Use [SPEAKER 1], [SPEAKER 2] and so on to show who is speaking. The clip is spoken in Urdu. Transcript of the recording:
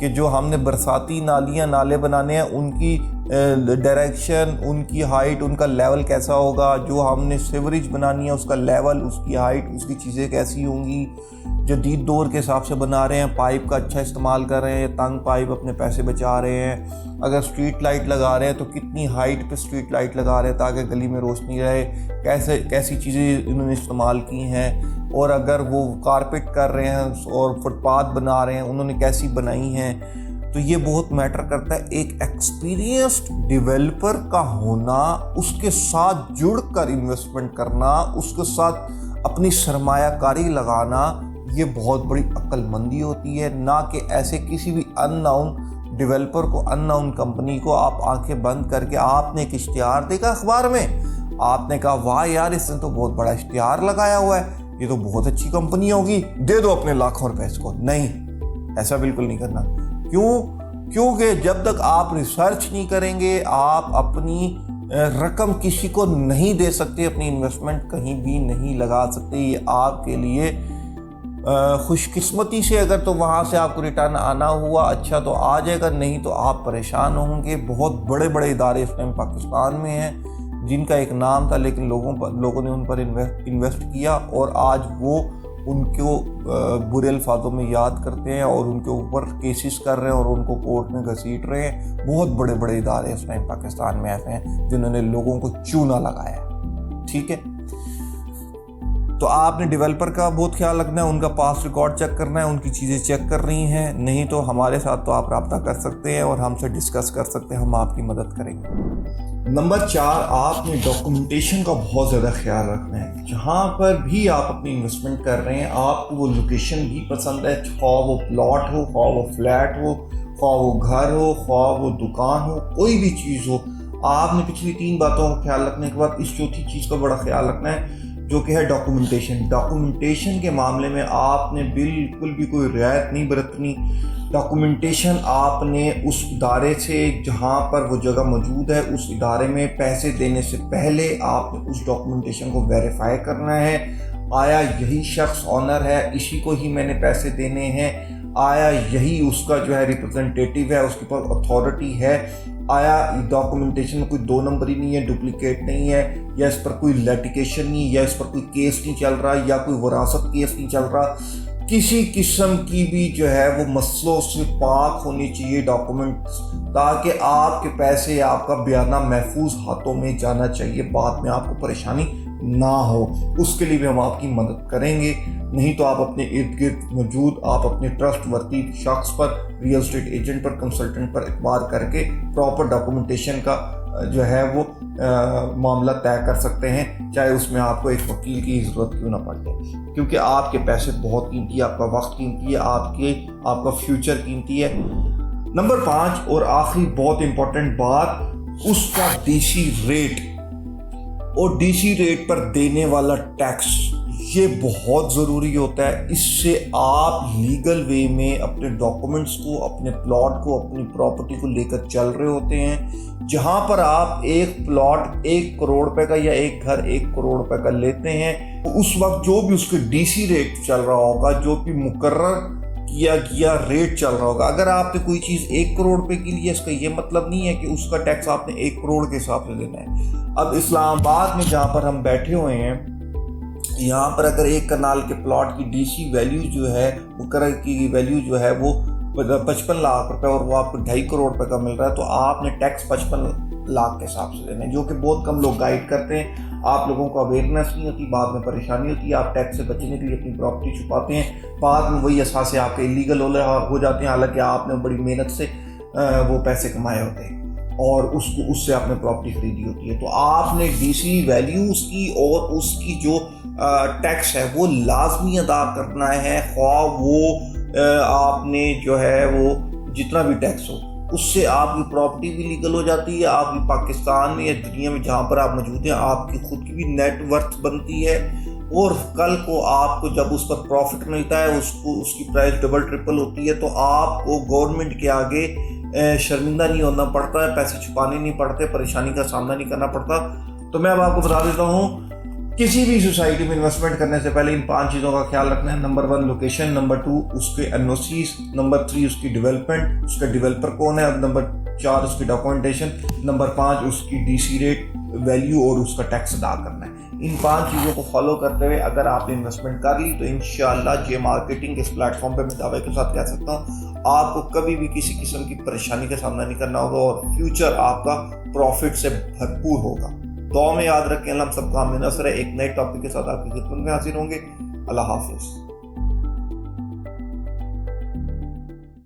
[SPEAKER 1] کہ جو ہم نے برساتی نالے بنانے ہیں ان کی ڈائریکشن، ان کی ہائٹ، ان کا لیول کیسا ہوگا، جو ہم نے سیوریج بنانی ہے اس کا لیول، اس کی ہائٹ، اس کی چیزیں کیسی ہوں گی، جدید دور کے حساب سے بنا رہے ہیں، پائپ کا اچھا استعمال کر رہے ہیں، تنگ پائپ اپنے پیسے بچا رہے ہیں، اگر اسٹریٹ لائٹ لگا رہے ہیں تو کتنی ہائٹ پہ اسٹریٹ لائٹ لگا رہے ہیں تاکہ گلی میں روشنی رہے، کیسی چیزیں انہوں نے استعمال کی ہیں، اور اگر وہ کارپیٹ کر رہے ہیں اور فٹ پاتھ بنا رہے ہیں انہوں نے کیسی بنائی ہیں. تو یہ بہت میٹر کرتا ہے. ایک ایکسپیرینسڈ ڈیولپر کا ہونا، اس کے ساتھ جڑ کر انویسٹمنٹ کرنا، اس کے ساتھ اپنی سرمایہ کاری لگانا، یہ بہت بڑی عقل مندی ہوتی ہے. نہ کہ ایسے کسی بھی ان ناؤن ڈیولپر کو، ان ناؤن کمپنی کو آپ آنکھیں بند کر کے، آپ نے ایک اشتہار دیکھا اخبار میں، آپ نے کہا واہ یار اس نے تو بہت بڑا اشتہار لگایا ہوا ہے، یہ تو بہت اچھی کمپنی ہوگی، دے دو اپنے لاکھوں روپے اس کو. نہیں، ایسا بالکل نہیں کرنا. کیونکہ جب تک آپ ریسرچ نہیں کریں گے، آپ اپنی رقم کسی کو نہیں دے سکتے، اپنی انویسٹمنٹ کہیں بھی نہیں لگا سکتے. یہ آپ کے لیے خوش قسمتی سے اگر تو وہاں سے آپ کو ریٹرن آنا ہوا اچھا تو آ جائے گا، نہیں تو آپ پریشان ہوں گے. بہت بڑے بڑے ادارے اس ٹائم پاکستان میں ہیں جن کا ایک نام تھا، لیکن لوگوں نے ان پر انویسٹ کیا اور آج وہ ان کو برے الفاظوں میں یاد کرتے ہیں اور ان کے اوپر کیسز کر رہے ہیں اور ان کو کورٹ میں گھسیٹ رہے ہیں. بہت بڑے بڑے ادارے اس ٹائم پاکستان میں ایسے ہیں جنہوں نے لوگوں کو چونا لگایا ہے. ٹھیک ہے، تو آپ نے ڈیولپر کا بہت خیال رکھنا ہے، ان کا پاس ریکارڈ چیک کرنا ہے، ان کی چیزیں چیک کر رہی ہیں. نہیں تو ہمارے ساتھ تو آپ رابطہ کر سکتے ہیں اور ہم سے ڈسکس کر سکتے ہیں، ہم آپ کی مدد کریں گے. نمبر 4، آپ نے ڈاکومنٹیشن کا بہت زیادہ خیال رکھنا ہے. جہاں پر بھی آپ اپنی انویسٹمنٹ کر رہے ہیں، آپ کو وہ لوکیشن بھی پسند ہے، خواہ وہ پلاٹ ہو، خواہ وہ فلیٹ ہو، خواہ وہ گھر ہو، خواہ وہ دکان ہو، کوئی بھی چیز ہو، آپ نے پچھلی 3 باتوں کا خیال رکھنے کے بعد اس چوتھی چیز کا بڑا خیال رکھنا ہے جو کہ ہے ڈاکومنٹیشن. ڈاکومنٹیشن کے معاملے میں آپ نے بالکل بھی کوئی رعایت نہیں برتنی. ڈاکومنٹیشن آپ نے اس ادارے سے جہاں پر وہ جگہ موجود ہے، اس ادارے میں پیسے دینے سے پہلے آپ نے اس ڈاکومنٹیشن کو ویریفائی کرنا ہے. آیا یہی شخص آنر ہے، اسی کو ہی میں نے پیسے دینے ہیں، آیا یہی اس کا جو ہے ریپرزنٹیٹیو ہے، اس کے پاس اتھارٹی ہے، آیا ڈاکومنٹیشن میں کوئی 2 نمبری نہیں ہے، ڈپلیکیٹ نہیں ہے، یا اس پر کوئی لیٹیگیشن نہیں، یا اس پر کوئی کیس نہیں چل رہا، یا کوئی وراثت کیس نہیں چل رہا. کسی قسم کی بھی جو ہے وہ مسئلوں سے پاک ہونی چاہیے ڈاکومنٹس، تاکہ آپ کے پیسے، آپ کا بیانہ محفوظ ہاتھوں میں جانا چاہیے، بعد میں آپ کو پریشانی نہ ہو. اس کے لیے بھی ہم آپ کی مدد کریں گے. نہیں تو آپ اپنے ارد گرد موجود آپ اپنے ٹرسٹ ورتی شخص پر، ریئل اسٹیٹ ایجنٹ پر، کنسلٹنٹ پر اعتبار کر کے پراپر ڈاکومنٹیشن کا جو ہے وہ معاملہ طے کر سکتے ہیں، چاہے اس میں آپ کو ایک وکیل کی ضرورت کیوں نہ پڑ جائے. کیونکہ آپ کے پیسے بہت قیمتی ہے، آپ کا وقت قیمتی ہے، آپ کا فیوچر قیمتی ہے. نمبر 5 اور آخری بہت امپورٹنٹ بات، اس کا ڈی.سی ریٹ اور ڈی.سی ریٹ پر دینے والا ٹیکس، یہ بہت ضروری ہوتا ہے. اس سے آپ لیگل وے میں اپنے ڈاکومنٹس کو، اپنے پلاٹ کو، اپنی پراپرٹی کو لے کر چل رہے ہوتے ہیں. جہاں پر آپ ایک پلاٹ 1 کروڑ روپے کا یا ایک گھر 1 کروڑ روپے کا لیتے ہیں، اس وقت جو بھی اس کے ڈی.سی ریٹ چل رہا ہوگا، جو بھی مقرر کیا گیا ریٹ چل رہا ہوگا، اگر آپ نے کوئی چیز 1 کروڑ روپے کی لی ہے، اس کا یہ مطلب نہیں ہے کہ اس کا ٹیکس آپ نے 1 کروڑ کے حساب سے دینا ہے. اب اسلام آباد میں جہاں پر ہم بیٹھے ہوئے ہیں، یہاں پر اگر 1 کنال کے پلاٹ کی ڈی.سی ویلیو جو ہے، مقرر کی ویلیو جو ہے وہ 55 لاکھ روپے اور وہ آپ کو 2.5 کروڑ روپے کا مل رہا ہے، تو آپ نے ٹیکس 55 لاکھ کے حساب سے دینا ہے، جو کہ بہت کم لوگ گائیڈ کرتے ہیں. آپ لوگوں کو اویئرنیس نہیں ہوتی، بعد میں پریشانی ہوتی ہے، آپ ٹیکس سے بچنے کے لیے اپنی پراپرٹی چھپاتے ہیں، بعد میں وہی اثاثے آپ کے انلیگل ہو جاتے ہیں، حالانکہ آپ نے بڑی محنت سے وہ پیسے کمائے ہوتے ہیں اور اس سے آپ نے پراپرٹی خریدی ہوتی ہے. تو آپ نے ڈی.سی ویلیوز کی اور اس کی جو ٹیکس ہے وہ لازمی ادا کرنا ہے، خواہ وہ آپ نے جو ہے وہ جتنا بھی ٹیکس ہو، اس سے آپ کی پراپرٹی بھی لیگل ہو جاتی ہے. آپ کی پاکستان میں یا دنیا میں جہاں پر آپ موجود ہیں، آپ کی خود کی بھی نیٹ ورتھ بنتی ہے، اور کل کو آپ کو جب اس پر پروفٹ ملتا ہے، اس کی پرائس ڈبل ٹرپل ہوتی ہے، تو آپ کو گورنمنٹ کے آگے شرمندہ نہیں ہونا پڑتا ہے، پیسے چھپانے نہیں پڑتے، پریشانی کا سامنا نہیں کرنا پڑتا. تو میں اب آپ کو بتا دیتا ہوں کسی بھی سوسائٹی میں انویسٹمنٹ کرنے سے پہلے ان 5 چیزوں کا خیال رکھنا ہے. نمبر 1 لوکیشن, نمبر 2 اس کے NOCs, نمبر 3 اس کی ڈیولپمنٹ, اس کا ڈیولپر کون ہے, نمبر 4 اس کی ڈاکومنٹیشن, نمبر 5 اس کی DC ریٹ ویلیو اور اس کا ٹیکس ادا کرنا ہے. ان 5 چیزوں کو فالو کرتے ہوئے اگر آپ نے انویسٹمنٹ کر لی تو انشاءاللہ جے مارکیٹنگ اس پلیٹ فارم پہ میں دعوے کے ساتھ کہہ سکتا ہوں آپ کو کبھی بھی کسی قسم کی پریشانی کا سامنا نہیں کرنا ہوگا اور فیوچر آپ کا پروفٹ سے بھرپور ہوگا. دعا میں یاد رکھیں. اللہ ہم سب کا حامی نصر ہے. ایک نئے ٹاپک کے ساتھ آپ کی خدمت میں حاضر ہوں گے. اللہ حافظ.